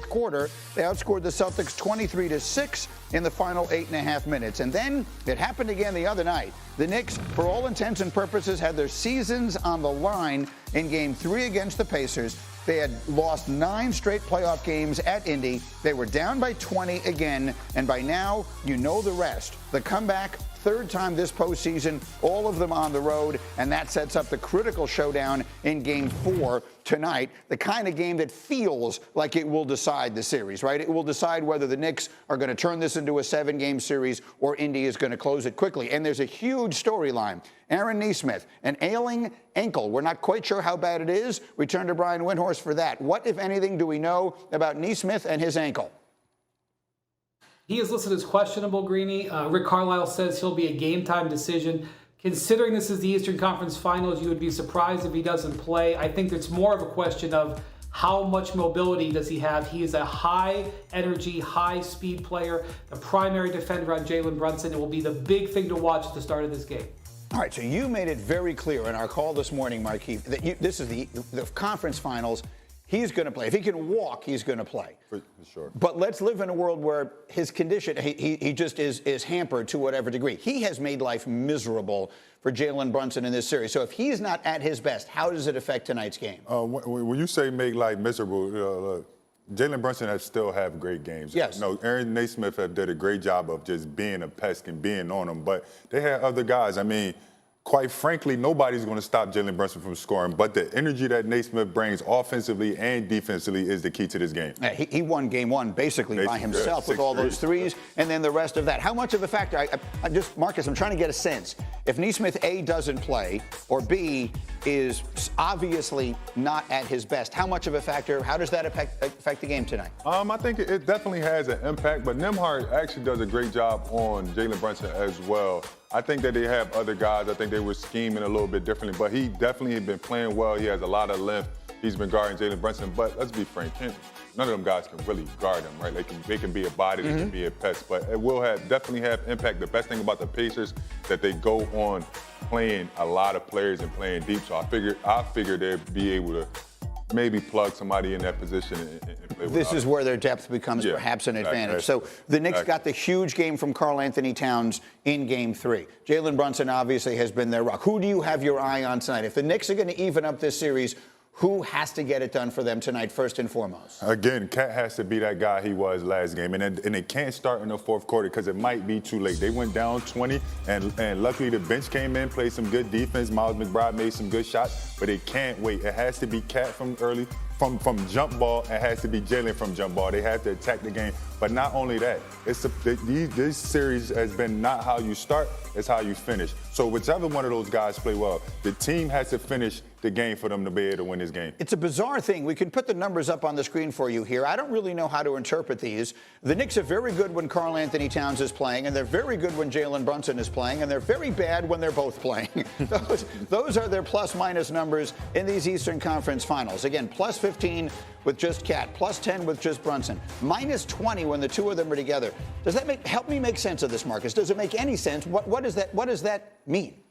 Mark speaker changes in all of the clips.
Speaker 1: quarter, they outscored the Celtics 23-6 in the final 8.5 minutes. And then it happened again the other night. The Knicks, for all intents and purposes, had their seasons on the line in Game 3 against the Pacers. They had lost 9 straight playoff games at Indy. They were down by 20 again, and by now, you know the rest. The comeback, third time this postseason, all of them on the road, and that sets up the critical showdown in Game 4 tonight, the kind of game that feels like it will decide the series, right? It will decide whether the Knicks are going to turn this into a 7-game series or Indy is going to close it quickly. And there's a huge storyline. Aaron Nesmith, an ailing ankle. We're not quite sure how bad it is. We turn to Brian Windhorst for that. What, if anything, do we know about Nesmith and his ankle?
Speaker 2: He is listed as questionable, Greeny. Rick Carlisle says he'll be a game-time decision. Considering this is the Eastern Conference Finals, you would be surprised if he doesn't play. I think it's more of a question of how much mobility does he have. He is a high-energy, high-speed player, the primary defender on Jalen Brunson. It will be the big thing to watch at the start of this game.
Speaker 1: All right, so you made it very clear in our call this morning, Marquis, that this is the conference finals. He's going to play. If he can walk, he's going to play.
Speaker 3: For sure.
Speaker 1: But let's live in a world where his condition, he just is hampered to whatever degree. He has made life miserable for Jalen Brunson in this series. So if he's not at his best, how does it affect tonight's game?
Speaker 3: When you say make life miserable, Jalen Brunson has still have great games.
Speaker 1: Yes.
Speaker 3: No, Aaron Nesmith have did a great job of just being a pest and being on them. But they had other guys. I mean, quite frankly, nobody's going to stop Jalen Brunson from scoring, but the energy that Nesmith brings offensively and defensively is the key to this game.
Speaker 1: He won Game 1 basically by himself with all those threes, and then the rest of that. How much of a factor? Marcus, I'm trying to get a sense. If Nesmith, A, doesn't play, or B, is obviously not at his best, how much of a factor, how does that affect the game tonight?
Speaker 3: I think it definitely has an impact, but Nembhard actually does a great job on Jalen Brunson as well. I think that they have other guys. I think they were scheming a little bit differently, but he definitely has been playing well. He has a lot of length. He's been guarding Jalen Brunson, but let's be frank, none of them guys can really guard him, right? They can be a body, they can be a pest, but it will definitely have impact. The best thing about the Pacers that they go on playing a lot of players and playing deep. So I figure they'd be able to maybe plug somebody in that position and play.
Speaker 1: This is where their depth becomes perhaps an advantage. So the Knicks got the huge game from Karl Anthony Towns in Game 3. Jalen Brunson obviously has been their rock. Who do you have your eye on tonight? If the Knicks are going to even up this series, who has to get it done for them tonight, first and foremost?
Speaker 3: Again, Cat has to be that guy he was last game. And it can't start in the fourth quarter because it might be too late. They went down 20, and luckily the bench came in, played some good defense. Miles McBride made some good shots, but it can't wait. It has to be Cat from early. From jump ball, it has to be Jalen from jump ball. They have to attack the game. But not only that, this series has been not how you start, it's how you finish. So whichever one of those guys play well, the team has to finish the game for them to be able to win this game.
Speaker 1: It's a bizarre thing. We can put the numbers up on the screen for you here. I don't really know how to interpret these. The Knicks are very good when Karl Anthony Towns is playing, and they're very good when Jalen Brunson is playing, and they're very bad when they're both playing. Those are their plus-minus numbers in these Eastern Conference Finals. Again, plus 15 with just Cat, plus 10 with just Brunson, minus 20 when the two of them are together. Does that help me make sense of this, Marcus? Does it make any sense? What does that mean?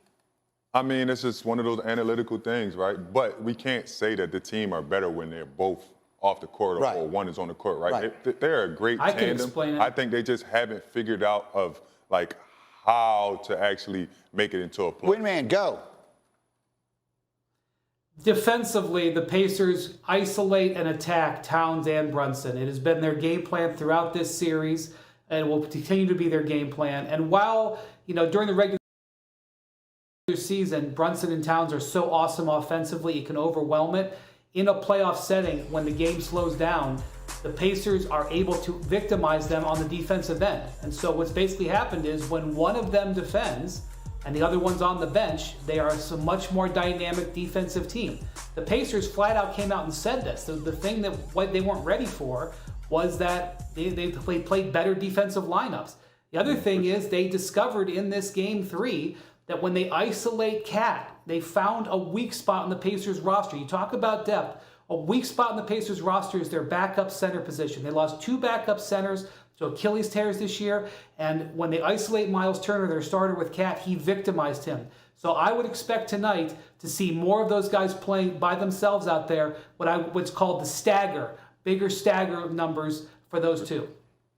Speaker 3: I mean, it's just one of those analytical things, right? But we can't say that the team are better when they're both off the court or one is on the court, right? They're a great tandem.
Speaker 2: I can explain it.
Speaker 3: I think they just haven't figured out how to actually make it into a play.
Speaker 1: Windman, go.
Speaker 2: Defensively, the Pacers isolate and attack Towns and Brunson. It has been their game plan throughout this series, and will continue to be their game plan. And while, during the regular season, Brunson and Towns are so awesome offensively, it can overwhelm it. In a playoff setting, when the game slows down, the Pacers are able to victimize them on the defensive end. And so what's basically happened is when one of them defends and the other one's on the bench, they are a much more dynamic defensive team. The Pacers flat out came out and said this. The thing that what they weren't ready for was that they played better defensive lineups. The other thing is they discovered in this Game 3 that when they isolate Cat, they found a weak spot in the Pacers roster. You talk about depth. A weak spot in the Pacers roster is their backup center position. They lost 2 backup centers to Achilles tears this year, and when they isolate Miles Turner, their starter with Cat, he victimized him. So I would expect tonight to see more of those guys playing by themselves out there, what's called the stagger. bigger stagger numbers for those two.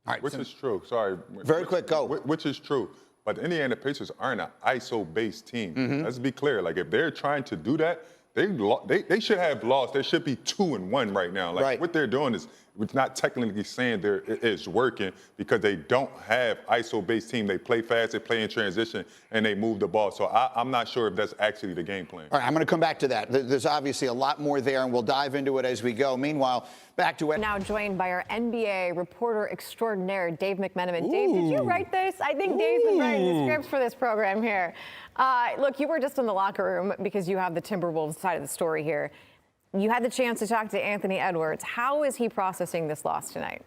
Speaker 1: All right,
Speaker 3: Which is true. Sorry.
Speaker 1: Very quick, go.
Speaker 3: Which is true. But the Indiana Pacers aren't an ISO-based team. Let's be clear. Like, if they're trying to do that, they should have lost. They should be 2-1 right now. Like, what they're doing is, it's not technically saying it's working because they don't have ISO-based team. They play fast, they play in transition, and they move the ball. So I'm not sure if that's actually the game plan.
Speaker 1: All right, I'm going to come back to that. There's obviously a lot more there, and we'll dive into it as we go. Meanwhile, back to it.
Speaker 4: Now joined by our NBA reporter extraordinaire, Dave McMenamin. Dave, did you write this? I think Dave's been writing the script for this program here. Look, you were just in the locker room because you have the Timberwolves side of the story here. You had the chance to talk to Anthony Edwards. How is he processing this loss tonight?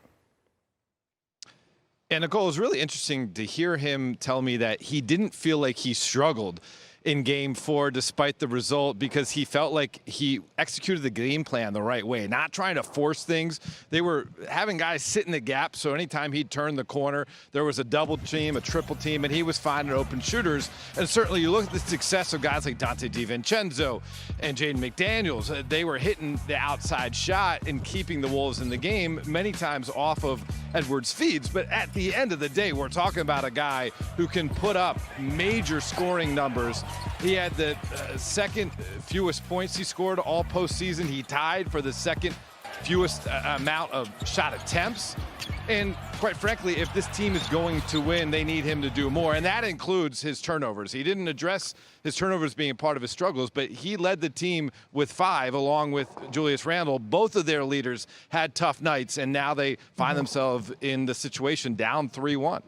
Speaker 5: And Nicole, it was really interesting to hear him tell me that he didn't feel like he struggled in Game 4 despite the result because he felt like he executed the game plan the right way, not trying to force things. They were having guys sit in the gap, so anytime he'd turn the corner, there was a double team, a triple team, and he was finding open shooters. And certainly you look at the success of guys like Dante DiVincenzo and Jaden McDaniels. They were hitting the outside shot and keeping the Wolves in the game, many times off of Edwards' feeds. But at the end of the day, we're talking about a guy who can put up major scoring numbers. He had the second fewest points he scored all postseason. He tied for the second fewest amount of shot attempts. And quite frankly, if this team is going to win, they need him to do more. And that includes his turnovers. He didn't address his turnovers being part of his struggles, but he led the team with 5 along with Julius Randle. Both of their leaders had tough nights, and now they find themselves in the situation down 3-1.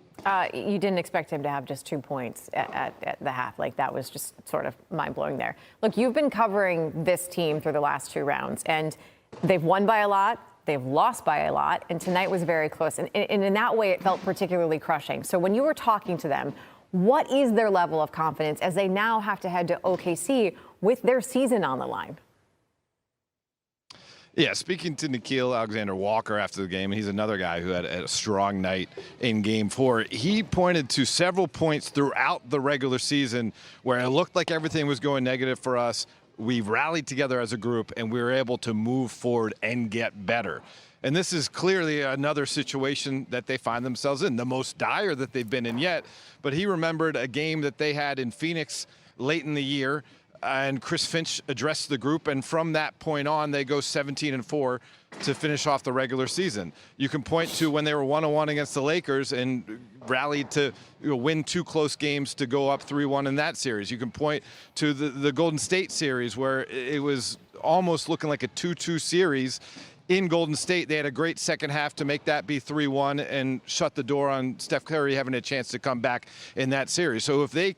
Speaker 4: You didn't expect him to have just 2 points at the half. Like, that was just sort of mind-blowing there. Look, you've been covering this team through the last 2 rounds, and they've won by a lot, they've lost by a lot, and tonight was very close. And in that way, it felt particularly crushing. So when you were talking to them, what is their level of confidence as they now have to head to OKC with their season on the line?
Speaker 5: Yeah, speaking to Nickeil Alexander-Walker after the game, he's another guy who had a strong night in Game 4. He pointed to several points throughout the regular season where it looked like everything was going negative for us. We rallied together as a group, and we were able to move forward and get better. And this is clearly another situation that they find themselves in, the most dire that they've been in yet. But he remembered a game that they had in Phoenix late in the year, and Chris Finch addressed the group, and from that point on, they go 17-4 to finish off the regular season. You can point to when they were 1-1 against the Lakers and rallied to win 2 close games to go up 3-1 in that series. You can point to the Golden State series where it was almost looking like a 2-2 series. In Golden State, they had a great second half to make that be 3-1 and shut the door on Steph Curry having a chance to come back in that series. So if they